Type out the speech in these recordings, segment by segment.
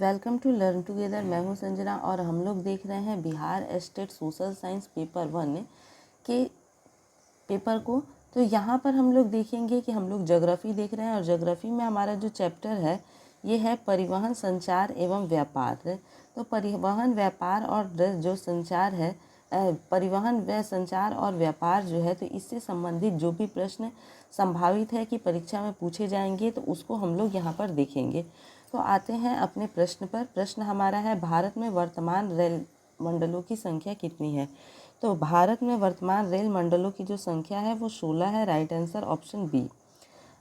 Welcome to learn together. मैं हूं संजना और हम लोग देख रहे हैं Bihar state social science paper 1 के पेपर को। तो यहाँ पर हम लोग देखेंगे कि हम लोग ज्योग्राफी देख रहे हैं और ज्योग्राफी में हमारा जो चैप्टर है ये है परिवहन, संचार एवं व्यापार। तो परिवहन, व्यापार और जो संचार है, परिवहन व संचार और व्यापार जो है, तो इससे संबंधित जो भी प्रश्न संभावित है कि परीक्षा में पूछे जाएंगे तो उसको हम लोग यहाँ पर देखेंगे। तो आते हैं अपने प्रश्न पर। प्रश्न हमारा है, भारत में वर्तमान रेल मंडलों की संख्या कितनी है? तो भारत में वर्तमान रेल मंडलों की जो संख्या है वो 16 है। Right answer option B.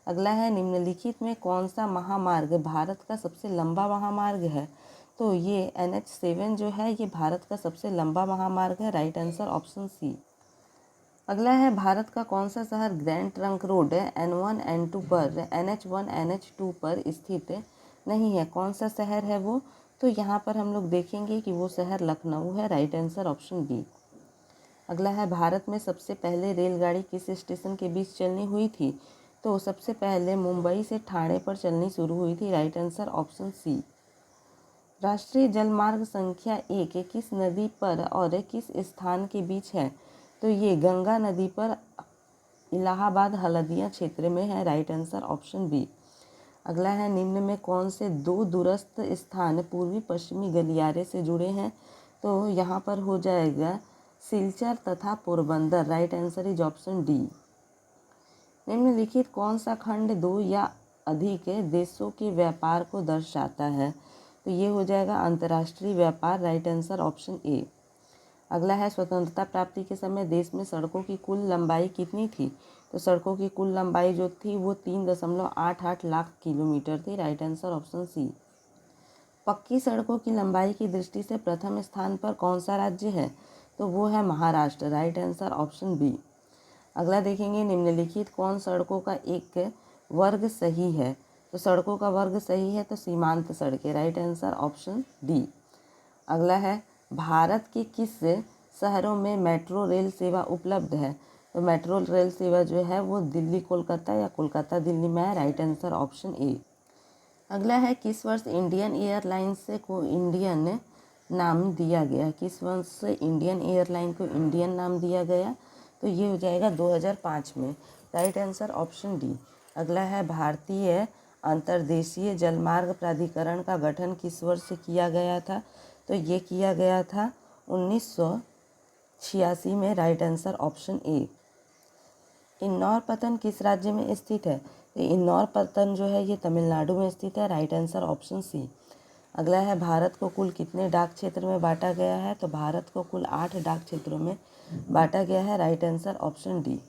अगला है, निम्नलिखित में कौन सा महामार्ग भारत का सबसे लंबा महामार्ग है? तो ये NH7 जो है ये भारत का सबसे लंबा महामार्ग है। Right answer option C. अगला है, भारत का कौन सा शहर grand trunk road N1 N2 पर NH1 NH2 पर स्थित नहीं है? कौन सा शहर है वो? तो यहाँ पर हम लोग देखेंगे कि वो शहर लखनऊ है। Right answer option B. अगला है, भारत में सबसे पहले रेलगाड़ी किस स्टेशन के बीच चलनी हुई थी? तो सबसे पहले मुंबई से ठाणे पर चलनी शुरू हुई थी। Right answer option C. राष्ट्रीय जलमार्ग संख्या 1 किस नदी पर और किस स्थान के बीच है? तो ये गंगा नदी पर इलाहाबाद हल्दिया क्षेत्र में है। Right answer option B. अगला है, निम्न में कौन से दो दूरस्थ स्थान पूर्वी पश्चिमी गलियारे से जुड़े हैं? तो यहाँ पर हो जाएगा सिलचर तथा Porbandar. Right answer is option D. निम्नलिखित कौन सा खंड दो या अधिक देशों के व्यापार को दर्शाता है? तो ये हो जाएगा अंतर्राष्ट्रीय व्यापार। Right answer option A. अगला है, स्वतंत्रता प्राप्ति के समय देश में सड़कों की कुल लंबाई कितनी थी? तो सड़कों की कुल लंबाई जो थी वो 3.88 लाख किलोमीटर थी। Right answer option C. पक्की सड़कों की लंबाई की दृष्टि से प्रथम स्थान पर कौन सा राज्य है? तो वो है Maharashtra. Right answer option B. अगला देखेंगे, निम्नलिखित कौन सड़कों का एक वर्ग सही है? तो सड़कों का वर्ग सही है तो सीमांत सड़कें। Right answer option D. अगला है, भारत के किस शहरों में मेट्रो रेल सेवा उपलब्ध है? तो मेट्रो रेल सेवा जो है वो दिल्ली कोलकाता या कोलकाता दिल्ली में है। Right answer option A. अगला है, किस वर्ष इंडियन एयरलाइंस को इंडियन नाम दिया गया? किस वर्ष से इंडियन एयरलाइन को इंडियन नाम दिया गया? तो ये हो जाएगा 2005 में। Right answer option D. अगला है, भारतीय अंतर्देशीय जलमार्ग प्राधिकरण का गठन किस वर्ष से किया गया था? तो ये किया गया था 1986 में। Right answer option A. Indore पत्तन किस राज्य में स्थित है? तो इंदौर पत्तन जो है ये तमिलनाडु में स्थित है। Right answer option C. अगला है, भारत को कुल कितने डाक क्षेत्र में बांटा गया है? तो भारत को कुल 8 डाक क्षेत्रों में बांटा गया है। Right answer option D.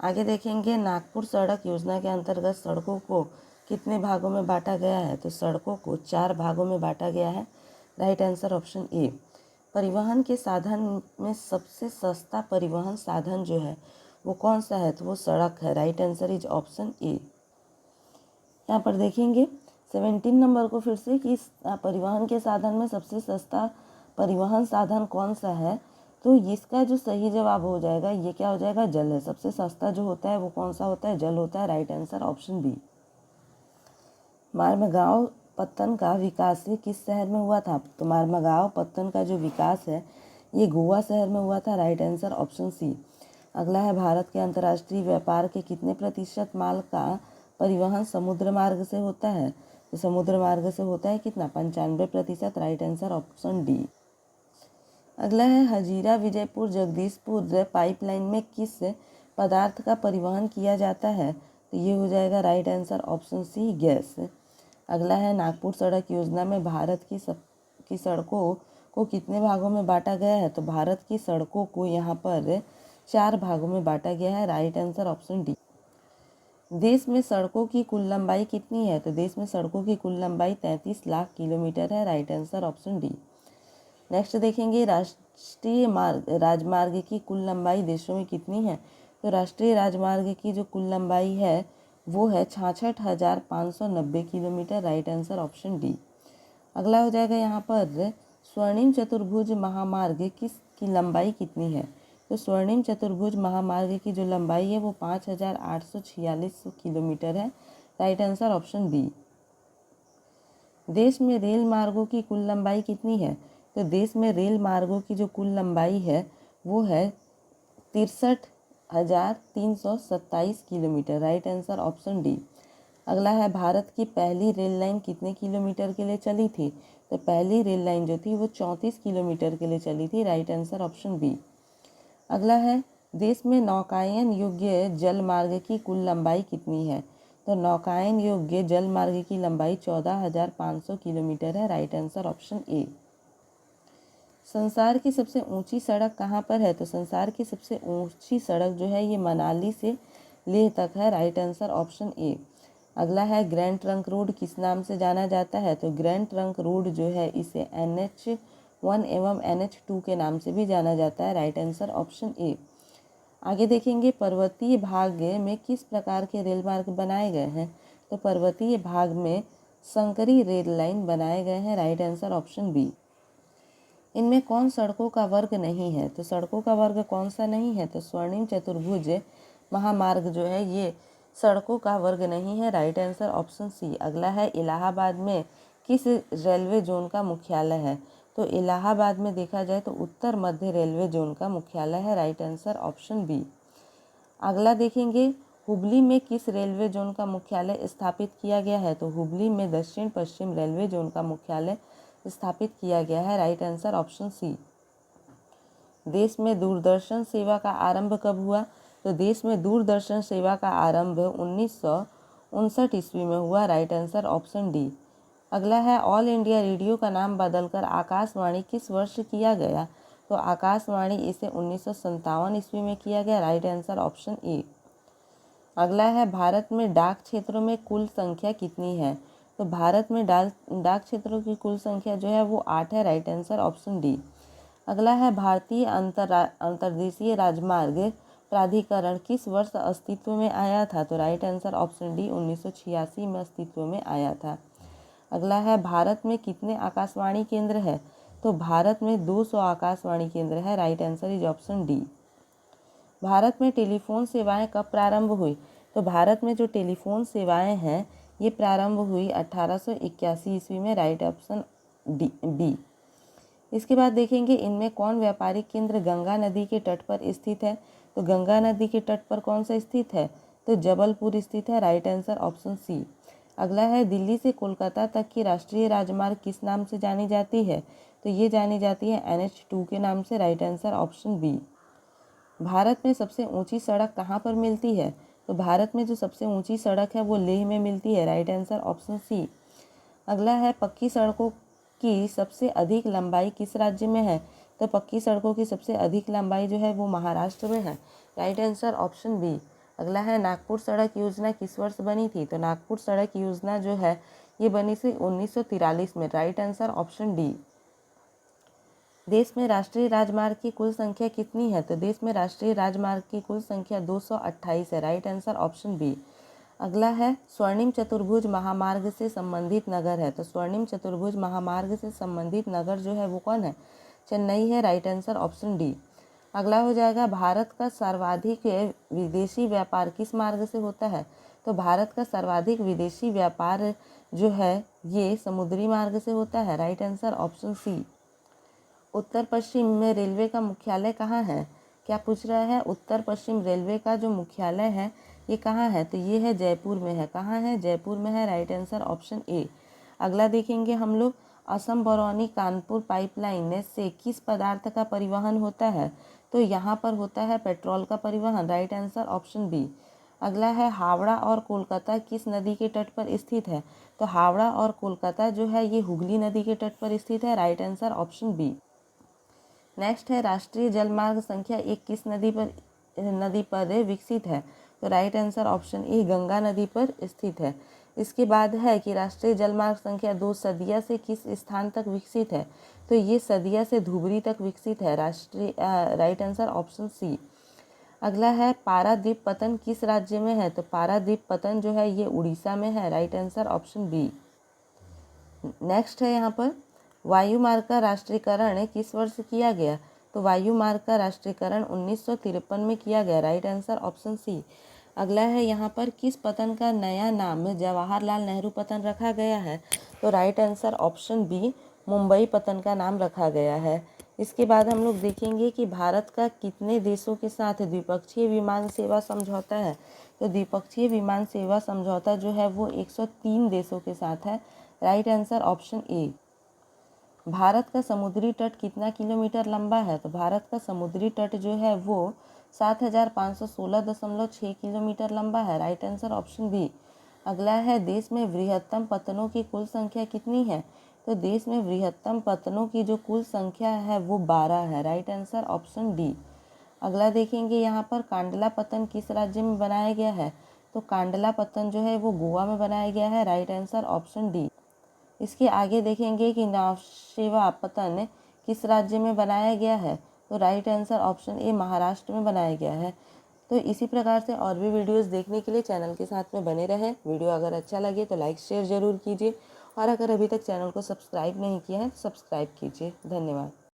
आगे देखेंगे, नागपुर सड़क योजना के अंतर्गत सड़कों को कितने भागों में बांटा गया है? तो सड़कों को 4 भागों में बांटा गया है। Right answer option A. परिवहन के साधन में सबसे सस्ता परिवहन साधन जो है वो कौन सा है? तो वो सड़क है। Right answer is option A. यहाँ पर देखेंगे 17 नंबर को फिर से कि परिवहन के साधन में सबसे सस्ता परिवहन साधन कौन सा है? तो इसका जो सही जवाब हो जाएगा ये क्या हो जाएगा? जल है। सबसे सस्ता जो होता है वो कौन सा होता है? जल होता है। Right answer option B. Mormugao पत्तन का विकास किस शहर में हुआ था? तो मारमगांव पत्तन का जो विकास है ये गोवा शहर में हुआ था। Right answer option C. अगला है, भारत के अंतर्राष्ट्रीय व्यापार के कितने प्रतिशत माल का परिवहन समुद्र मार्ग से होता है? तो समुद्र मार्ग से होता है कितना? 95%। Right answer option D. अगला है, हजीरा विजयपुर जगदीशपुर पाइपलाइन में किस पदार्थ का परिवहन किया जाता है? तो ये हो जाएगा right answer option C, gas. अगला है, नागपुर सड़क योजना में भारत की सड़कों को कितने भागों में बांटा गया है? तो भारत की सड़कों को यहाँ पर 4 भागों में बांटा गया है। Right answer option D. देश में सड़कों की कुल लंबाई कितनी है? तो देश में सड़कों की कुल लंबाई 33 लाख किलोमीटर है। Right answer option D. Next देखेंगे, राष्ट्रीय राजमार्ग की कुल लंबाई देशों में कितनी है? तो राष्ट्रीय राजमार्ग की जो कुल लंबाई है वो है 66,590 kilometre. Right answer option D. अगला हो जाएगा यहाँ पर, स्वर्णिम चतुर्भुज महामार्ग की लंबाई कितनी है? तो स्वर्णिम चतुर्भुज महामार्ग की जो लंबाई है वो 5,846 किलोमीटर है। Right answer option B. देश में रेल मार्गों की कुल लंबाई कितनी है? तो देश में रेल मार्गों की जो कुल लंबाई है वो है 63,327 kilometre. Right answer option D. अगला है, भारत की पहली रेल लाइन कितने किलोमीटर के लिए चली थी? तो पहली रेल लाइन जो थी वो 34 किलोमीटर के लिए चली थी। Right answer option B. अगला है, देश में नौकायन योग्य जल मार्ग की कुल लंबाई कितनी है? तो नौकायन योग्य जल मार्ग की लंबाई 14,500 किलोमीटर है। Right answer option A. संसार की सबसे ऊंची सड़क कहाँ पर है? तो संसार की सबसे ऊंची सड़क जो है ये मनाली से लेह तक है। Right answer option A. अगला है, ग्रैंड ट्रंक रोड किस नाम से जाना जाता है? तो ग्रैंड ट्रंक रोड जो है इसे NH1 एवं NH2 के नाम से भी जाना जाता है। Right answer option A. आगे देखेंगे, पर्वतीय भाग में किस प्रकार के रेल मार्ग बनाए गए हैं? तो पर्वतीय भाग में संकरी रेल लाइन बनाए गए हैं। Right answer option B. इनमें कौन सड़कों का वर्ग नहीं है? तो सड़कों का वर्ग कौन सा नहीं है? तो स्वर्णिम चतुर्भुज महामार्ग जो है ये सड़कों का वर्ग नहीं है। Right answer option C. अगला है, इलाहाबाद में किस रेलवे जोन का मुख्यालय है? तो इलाहाबाद में देखा जाए तो उत्तर मध्य रेलवे जोन का मुख्यालय है। Right answer option B. अगला देखेंगे, हुबली में किस रेलवे जोन का मुख्यालय स्थापित किया गया है? तो हुबली में दक्षिण पश्चिम रेलवे जोन का मुख्यालय स्थापित किया गया है। Right answer option C. देश में दूरदर्शन सेवा का आरंभ कब हुआ? तो देश में दूरदर्शन सेवा का आरंभ 1959 ईस्वी में हुआ। Right answer option D. अगला है, ऑल इंडिया रेडियो का नाम बदलकर आकाशवाणी किस वर्ष किया गया? तो आकाशवाणी इसे 1957 ईस्वी में किया गया। Right answer option A. अगला है, भारत में डाक क्षेत्रों में कुल संख्या कितनी है? तो भारत में डाक क्षेत्रों की कुल संख्या जो है वो 8 है। Right answer option D. अगला है, भारतीय अंतर्देशीय राजमार्ग प्राधिकरण किस वर्ष अस्तित्व में आया था? तो राइट आंसर ऑप्शन डी 1986 में अस्तित्व में आया था। अगला है, भारत में कितने आकाशवाणी केंद्र है? तो भारत में 200 आकाशवाणी केंद्र है। Right answer is option D. Bharat में टेलीफोन सेवाएं कब प्रारंभ हुई? तो भारत में जो टेलीफोन सेवाएं हैं ये प्रारंभ हुई 1881 ईस्वी में। Right option D B. इसके बाद देखेंगे, इनमें कौन व्यापारिक केंद्र गंगा नदी के तट पर स्थित है? तो गंगा नदी के तट पर कौन सा स्थित है? तो जबलपुर स्थित है। Right answer option C. अगला है, दिल्ली से कोलकाता तक की राष्ट्रीय राजमार्ग किस नाम से जानी जाती है? तो ये जानी जाती है NH2 के नाम से। Right answer option B. Bharat में सबसे ऊंची सड़क कहाँ पर मिलती है? तो भारत में जो सबसे ऊंची सड़क है वो लेह में मिलती है। Right answer option C. अगला है, पक्की सड़कों की सबसे अधिक लंबाई किस राज्य में है? तो पक्की सड़कों की सबसे अधिक लंबाई जो है वो महाराष्ट्र में है। Right answer option B. अगला है, नागपुर सड़क योजना किस वर्ष बनी थी? तो नागपुर सड़क योजना जो है ये बनी थी 1943 में। Right answer option D. देश में राष्ट्रीय राजमार्ग की कुल संख्या कितनी है? तो देश में राष्ट्रीय राजमार्ग की कुल संख्या 228 है। Right answer option B. अगला है, स्वर्णिम चतुर्भुज महामार्ग से संबंधित नगर है। तो स्वर्णिम चतुर्भुज महामार्ग से संबंधित नगर जो है वो कौन है? चेन्नई है। Right answer option D. अगला हो जाएगा, भारत का सर्वाधिक विदेशी व्यापार किस मार्ग से होता है? तो भारत का सर्वाधिक विदेशी व्यापार जो है ये समुद्री मार्ग से होता है। Right answer option C. उत्तर पश्चिम में रेलवे का मुख्यालय कहाँ है? क्या पूछ रहा है? उत्तर पश्चिम रेलवे का जो मुख्यालय है ये कहाँ है? तो ये है जयपुर में है। कहाँ है? जयपुर में है। Right answer option A. अगला देखेंगे हम लोग, असम बरौनी कानपुर पाइपलाइन से किस पदार्थ का परिवहन होता है? तो यहाँ पर होता है पेट्रोल का परिवहन। Right answer option B. अगला है, हावड़ा और कोलकाता किस नदी के तट पर स्थित है? तो हावड़ा और कोलकाता जो है ये हुगली नदी के तट पर स्थित है। Right answer option B. Next है, राष्ट्रीय जलमार्ग संख्या 1 किस नदी पर विकसित है? तो right answer option A Ganga नदी पर स्थित है। इसके बाद है कि राष्ट्रीय जलमार्ग संख्या 2 सदिया से किस स्थान तक विकसित है? तो ये सदिया से धुबरी तक विकसित है। Right answer option C. अगला है, पारादीप पतन किस राज्य में है? तो पारादीप पतन जो है ये उड़ीसा में है। Right answer option B. Next है यहाँ पर, वायु मार्ग का राष्ट्रीयकरण किस वर्ष किया गया? तो वायु मार्ग का राष्ट्रीयकरण 1953 में किया गया। Right answer option C. अगला है यहाँ पर, किस पतन का नया नाम जवाहरलाल नेहरू पतन रखा गया है? तो right answer option B Mumbai पतन का नाम रखा गया है। इसके बाद हम लोग देखेंगे कि भारत का कितने देशों के साथ द्विपक्षीय विमान सेवा समझौता है। तो द्विपक्षीय विमान सेवा समझौता जो है वो 103 देशों के साथ है। Right answer option A. Bharat का समुद्री तट कितना किलोमीटर लंबा है। तो भारत का समुद्री तट जो है वो 7516.6 किलोमीटर लंबा है। Right answer option B. अगला है देश में बृहत्तम पत्तनों की कुल संख्या कितनी है। तो देश में बृहत्तम पत्तनों की जो कुल संख्या है वो 12 है। Right answer option D. अगला देखेंगे यहाँ पर कांडला पत्तन किस राज्य में बनाया गया है। तो कांडला पत्तन जो है वो गोवा में बनाया गया है। Right answer option D. इसके आगे देखेंगे कि नावशेवा पतन किस राज्य में बनाया गया है। तो right answer option A Maharashtra में बनाया गया है। तो इसी प्रकार से और भी वीडियोस देखने के लिए चैनल के साथ में बने रहें। वीडियो अगर अच्छा लगे तो लाइक शेयर ज़रूर कीजिए और अगर अभी तक चैनल को सब्सक्राइब नहीं किया है तो सब्सक्राइब कीजिए। धन्यवाद।